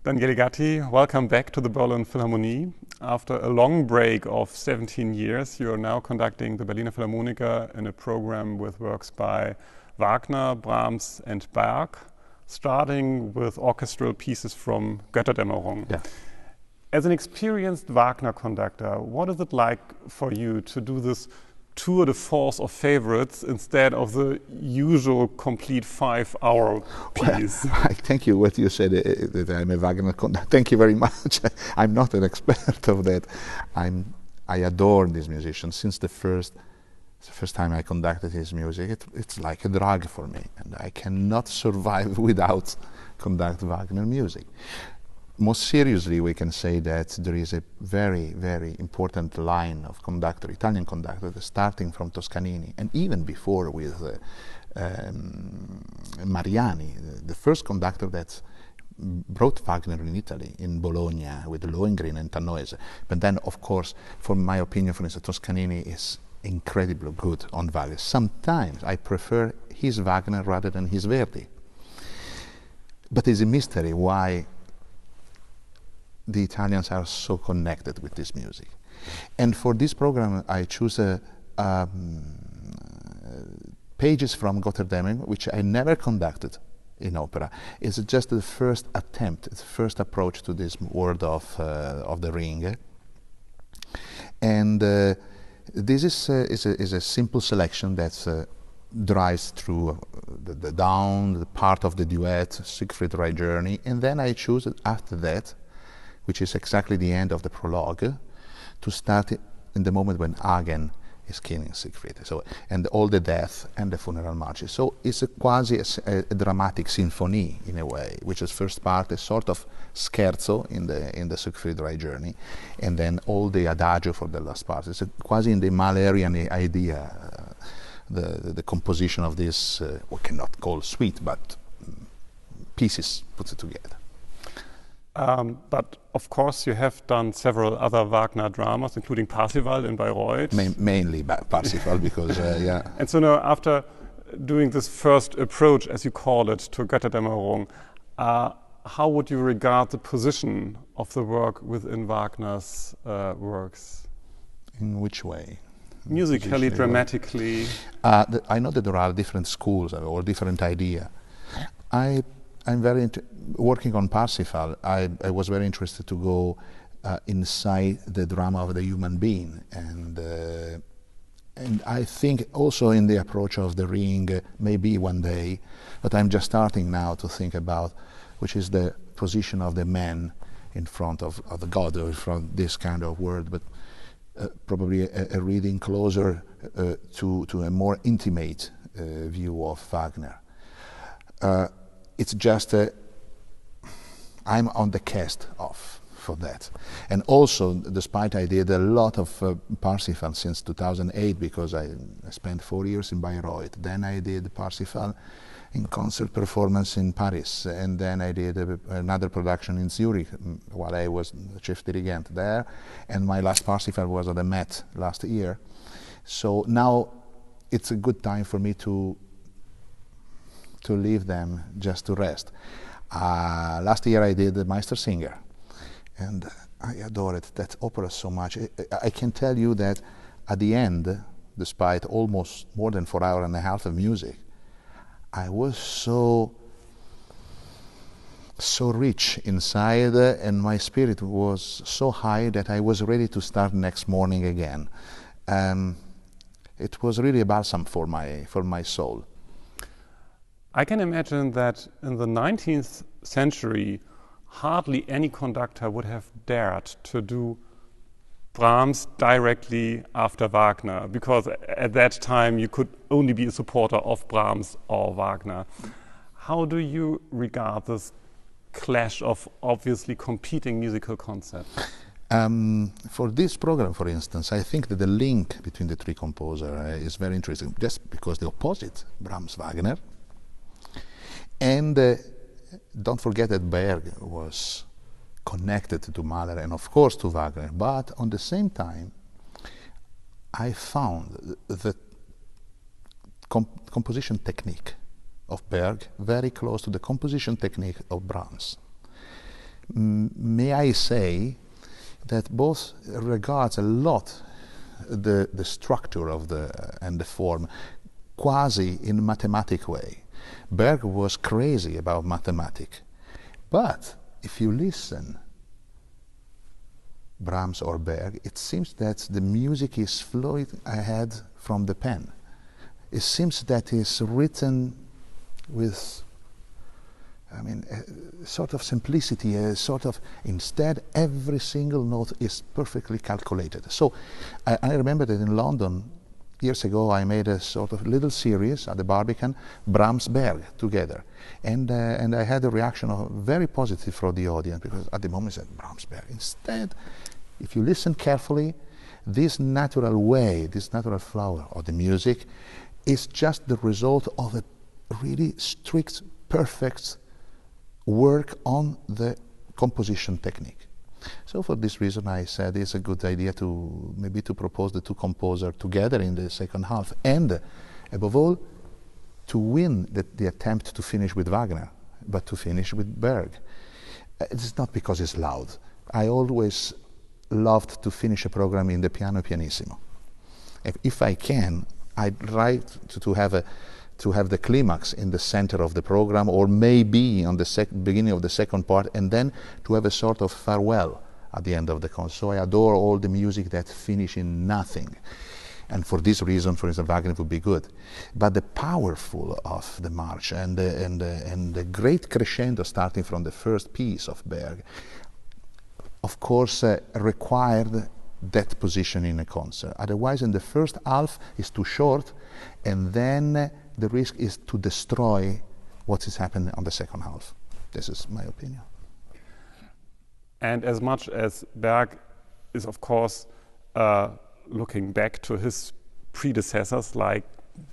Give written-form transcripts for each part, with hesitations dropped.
Daniele Gatti, welcome back to the Berlin Philharmonie. After a long break of 17 years, you are now conducting the Berliner Philharmoniker in a program with works by Wagner, Brahms and Berg, starting with orchestral pieces from Götterdämmerung. Yeah. As an experienced Wagner conductor, what is it like for you to do this tour de force of favorites instead of the usual complete 5-hour piece? Well, I thank you what you said, that I'm a Wagner conductor. Thank you very much. I'm not an expert of that. I adore this musician. Since the first time I conducted his music, it's like a drug for me, and I cannot survive without conduct Wagner music. Most seriously, we can say that there is a very, very important line of Italian conductors, starting from Toscanini, and even before with Mariani, the first conductor that brought Wagner in Italy, in Bologna, with Lohengrin and Tannhäuser. But then, of course, for my opinion, for instance, Toscanini is incredibly good on Wagner. Sometimes I prefer his Wagner rather than his Verdi. But it's a mystery why the Italians are so connected with this music. And for this program I choose pages from Götterdämmerung, which I never conducted in opera. It's just the first attempt, the first approach to this world of the ring. And this is a simple selection that drives through the down, the part of the duet, Siegfried Roy Journey, and then I choose after that, which is exactly the end of the prologue, to start in the moment when Hagen is killing Siegfried. So, and all the death and the funeral marches. So it's a quasi a dramatic symphony in a way, which is first part a sort of scherzo in the Siegfried Roy Journey, and then all the adagio for the last part. It's a quasi in the Mahlerian idea, the composition of this we cannot call suite, but pieces put it together. But of course you have done several other Wagner dramas, including Parsifal in Bayreuth. Mainly Parsifal, because, yeah. And so now, after doing this first approach, as you call it, to Götterdämmerung, how would you regard the position of the work within Wagner's works? In which way? Musically, dramatically? I know that there are different schools or different ideas. I'm very working on Parsifal. I was very interested to go inside the drama of the human being, and I think also in the approach of the ring, maybe one day, but I'm just starting now to think about which is the position of the man in front of the God, or in front of this kind of world, but probably a reading closer to a more intimate view of Wagner. It's just I'm on the cast off for that. And also, despite I did a lot of Parsifal since 2008, because I spent 4 years in Bayreuth. Then I did Parsifal in concert performance in Paris, and then I did another production in Zurich while I was chief dirigent there, and my last Parsifal was at the Met last year. So now it's a good time for me to leave them just to rest. Last year I did the Meistersinger, and I adore it, that opera so much. I can tell you that at the end, despite almost more than 4 hours and a half of music, I was so rich inside, and my spirit was so high that I was ready to start next morning again. It was really a balsam for my soul. I can imagine that in the 19th century, hardly any conductor would have dared to do Brahms directly after Wagner, because at that time you could only be a supporter of Brahms or Wagner. How do you regard this clash of obviously competing musical concepts? For this program, for instance, I think that the link between the three composers is very interesting, just because the opposite, Brahms-Wagner. And don't forget that Berg was connected to Mahler and of course to Wagner, but on the same time I found the composition technique of Berg very close to the composition technique of Brahms. may I say that both regards a lot the structure of and the form quasi in mathematic way. Berg was crazy about mathematics, but if you listen Brahms or Berg, it seems that the music is flowing ahead from the pen. It seems that it's written with, I mean, a sort of simplicity, a sort of, instead every single note is perfectly calculated. So I remember that in London, years ago, I made a sort of little series at the Barbican, Brahms Berg together. And I had a reaction of very positive from the audience, because at the moment I said Brahms Berg. Instead, if you listen carefully, this natural way, this natural flow of the music is just the result of a really strict, perfect work on the composition technique. So for this reason I said it's a good idea to maybe to propose the two composers together in the second half, and above all to win the attempt to finish with Wagner, but to finish with Berg. It's not because it's loud. I always loved to finish a program in the piano pianissimo. If I can, I'd like to have the climax in the center of the program, or maybe on the beginning of the second part, and then to have a sort of farewell at the end of the concert. So I adore all the music that finish in nothing. And for this reason, for instance, Wagner would be good. But the powerful of the march and the great crescendo starting from the first piece of Berg, of course, required that position in a concert. Otherwise, in the first half, it's too short, and then the risk is to destroy what is happening on the second half. This is my opinion. And as much as Berg is, of course, looking back to his predecessors like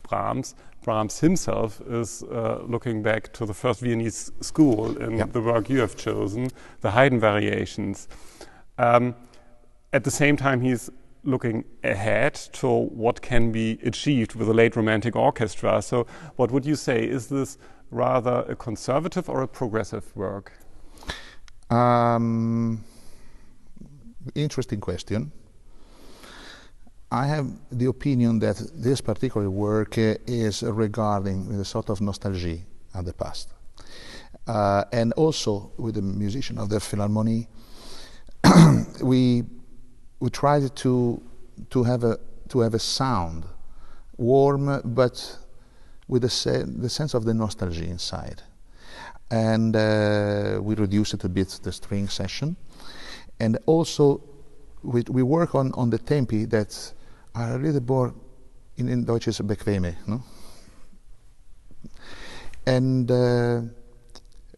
Brahms, Brahms himself is looking back to the first Viennese school in the work you have chosen, the Haydn variations. At the same time, he's looking ahead to what can be achieved with a late Romantic orchestra. So what would you say? Is this rather a conservative or a progressive work? Interesting question. I have the opinion that this particular work is regarding with a sort of nostalgia of the past. And also with the musician of the Philharmonie, we tried to have a sound, warm, but with the sense of the nostalgia inside. And we reduced it a bit, the string session. And also we work on the tempi that are a little more, in Deutsch is bequeme, no? And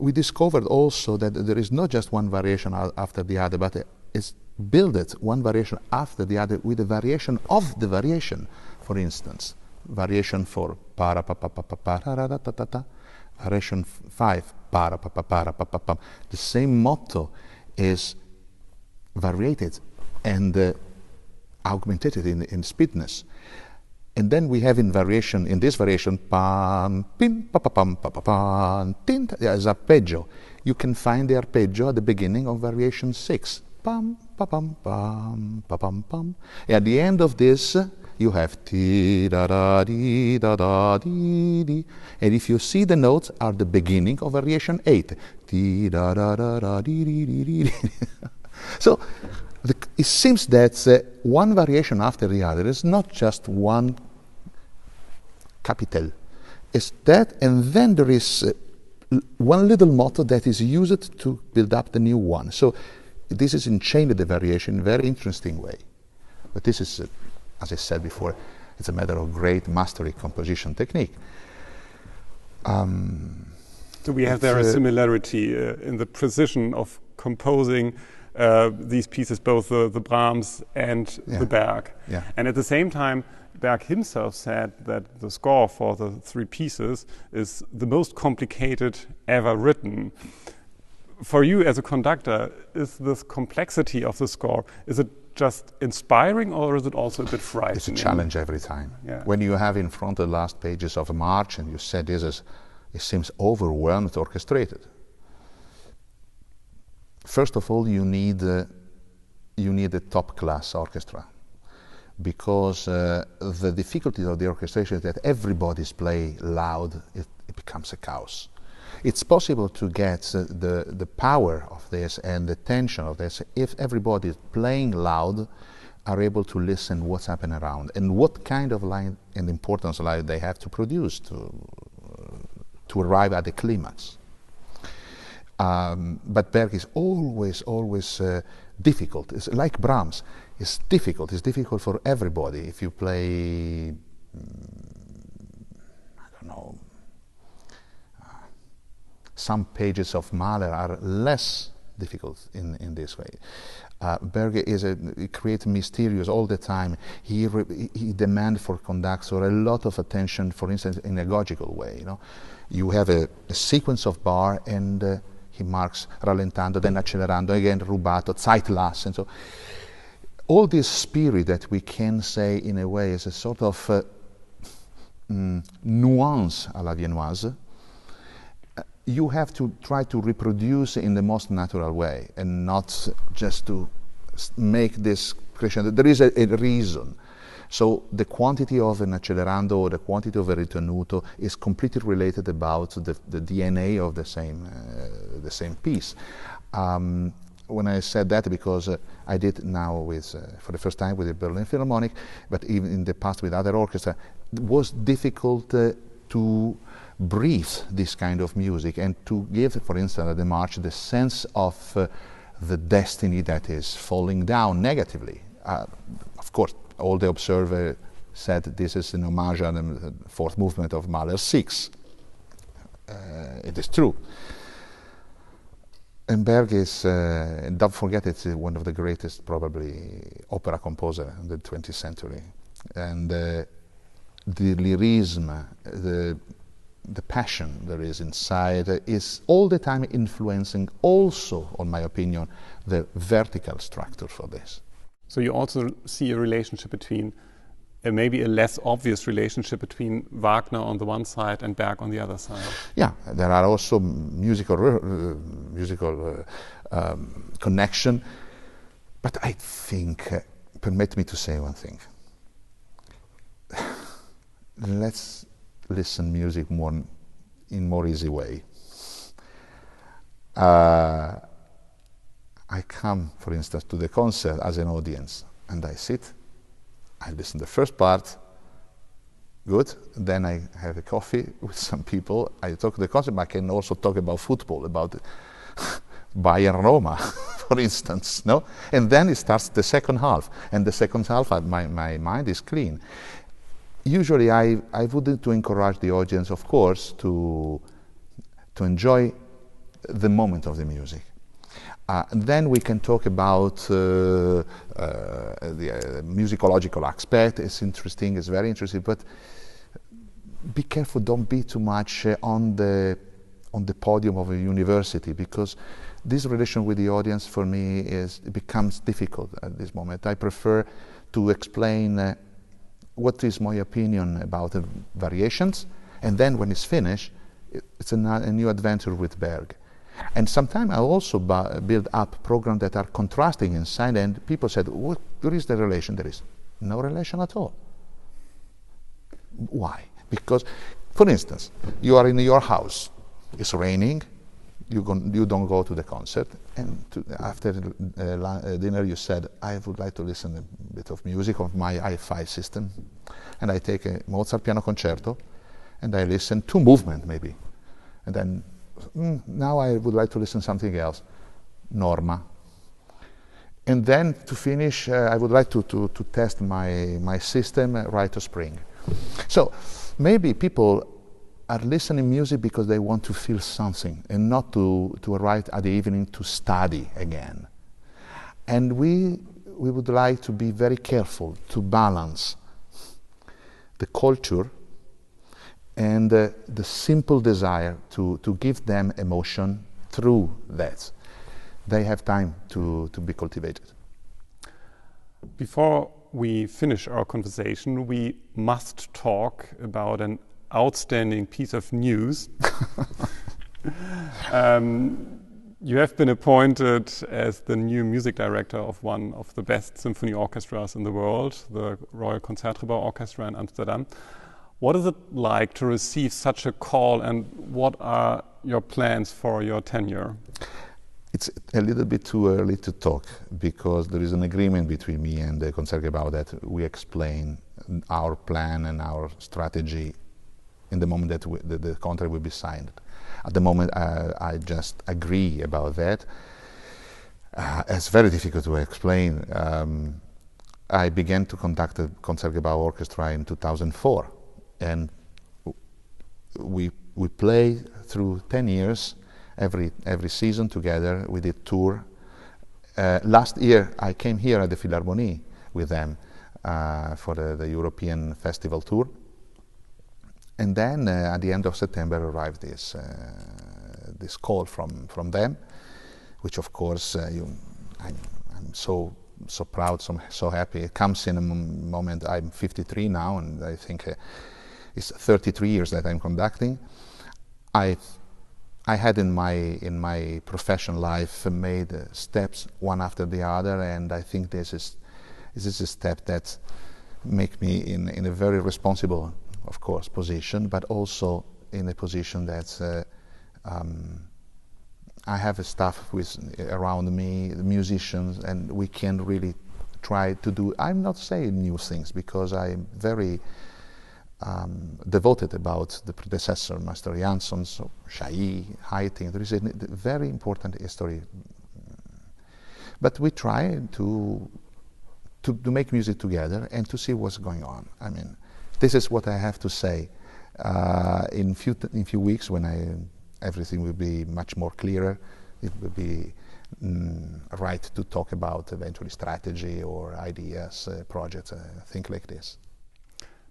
we discovered also that there is not just one variation after the other, but it's built one variation after the other with a variation of the variation. For instance, variation 4, para pa pa pa pa para ra ta ta ta, variation 5, para pa pa para pa pa pa. The same motto is variated and augmented in speedness. And then we have in this variation, pam, pim, pa pa pam, pa pa pam, tin, as arpeggio. You can find the arpeggio at the beginning of variation 6. Pam, pa pam, pam, pa pam, pam. And at the end of this, you have ti da da di da da di di. And if you see the notes are the beginning of variation 8. Ti da da da da di di di di. So it seems that one variation after the other is not just one capital. It's that, and then there is one little motto that is used to build up the new one. So this is enchained the variation in a very interesting way. But this is, as I said before, it's a matter of great mastery composition technique. So we have there a similarity in the precision of composing these pieces, both the Brahms and the Berg. Yeah. And at the same time, Berg himself said that the score for the 3 pieces is the most complicated ever written. For you as a conductor, is this complexity of the score, is it just inspiring or is it also a bit frightening? It's a challenge every time. Yeah. When you have in front the last pages of a march and you said this is, it seems overwhelmed, orchestrated. First of all, you need a top-class orchestra, because the difficulty of the orchestration is that everybody's play loud, it becomes a chaos. It's possible to get the power of this and the tension of this if everybody is playing loud, are able to listen what's happening around and what kind of line and importance line they have to produce to arrive at the climax. But Berg is always difficult. It's like Brahms. It's difficult. It's difficult for everybody. If you play, I don't know, some pages of Mahler are less difficult in this way. Berg he creates mysterious all the time. He demands for conductor a lot of attention, for instance, in a logical way. You know, you have a sequence of bar, and he marks rallentando, then accelerando, again rubato, Zeitlass, and so. All this spirit that we can say in a way is a sort of nuance à la viennoise. You have to try to reproduce in the most natural way and not just to make this crescendo. There is a reason. So the quantity of an accelerando or the quantity of a ritenuto is completely related about the DNA of the same piece. When I said that, because I did now with for the first time with the Berlin Philharmonic, but even in the past with other orchestra, it was difficult to breathe this kind of music and to give, for instance, the march the sense of the destiny that is falling down negatively. Of course, all the observers said this is an homage to the fourth movement of Mahler 6. It is true. And Berg is, don't forget, it's one of the greatest, probably, opera composer in the 20th century. And the lyrism, the passion there is inside is all the time influencing also, on my opinion, the vertical structure for this. So you also see a relationship between, maybe a less obvious relationship between Wagner on the one side and Berg on the other side. Yeah, there are also musical connection, but I think, permit me to say one thing. Let's listen music in more easy way. I come, for instance, to the concert as an audience, and I sit, I listen to the first part, good, then I have a coffee with some people, I talk to the concert, but I can also talk about football, about Bayern Roma, for instance, no? And then it starts the second half, and the second half, my mind is clean. Usually I would to encourage the audience, of course, to enjoy the moment of the music. Then we can talk about the musicological aspect. It's interesting, it's very interesting, but be careful, don't be too much on the podium of a university, because this relation with the audience for me it becomes difficult at this moment. I prefer to explain what is my opinion about the variations, and then when it's finished, it's a new adventure with Berg. And sometimes I also build up programs that are contrasting inside, and people said, what is the relation? There is no relation at all. Why? Because, for instance, you are in your house, it's raining, you don't go to the concert, and after dinner you said, I would like to listen a bit of music of my i5 system, and I take a Mozart piano concerto, and I listen to movement maybe, and then now I would like to listen to something else, Norma. And then to finish, I would like to test my system, Rite of Spring. So maybe people are listening music because they want to feel something and not to arrive at the evening to study again. And we would like to be very careful to balance the culture and the simple desire to give them emotion through that. They have time to be cultivated. Before we finish our conversation, we must talk about an outstanding piece of news. You have been appointed as the new music director of one of the best symphony orchestras in the world, the Royal Concertgebouw Orchestra in Amsterdam. What is it like to receive such a call, and what are your plans for your tenure? It's a little bit too early to talk, because there is an agreement between me and the Concertgebouw that we explain our plan and our strategy in the moment that the contract will be signed. At the moment, I just agree about that. It's very difficult to explain. I began to conduct the Concertgebouw Orchestra in 2004, and we play through 10 years, every season together. We did tour. Last year, I came here at the Philharmonie with them for the European Festival tour. And then at the end of September arrived this call from them, which of course I'm so proud, so happy. It comes in a moment. I'm 53 now, and I think it's 33 years that I'm conducting. I had in my professional life made steps one after the other, and I think this is a step that make me in a very responsible, of course, position, but also in a position that I have a staff around me, the musicians, and we can really try to do. I'm not saying new things, because I'm very devoted about the predecessor, Master Jansson, so Shai, Haydn. There is a very important history, but we try to make music together and to see what's going on. I mean, this is what I have to say. In few weeks, when everything will be much more clearer, it will be right to talk about eventually strategy or ideas, projects, things like this.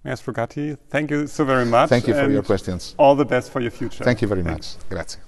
Maestro Gatti, thank you so very much. Thank you for your questions. All the best for your future. Thank you very much. Grazie.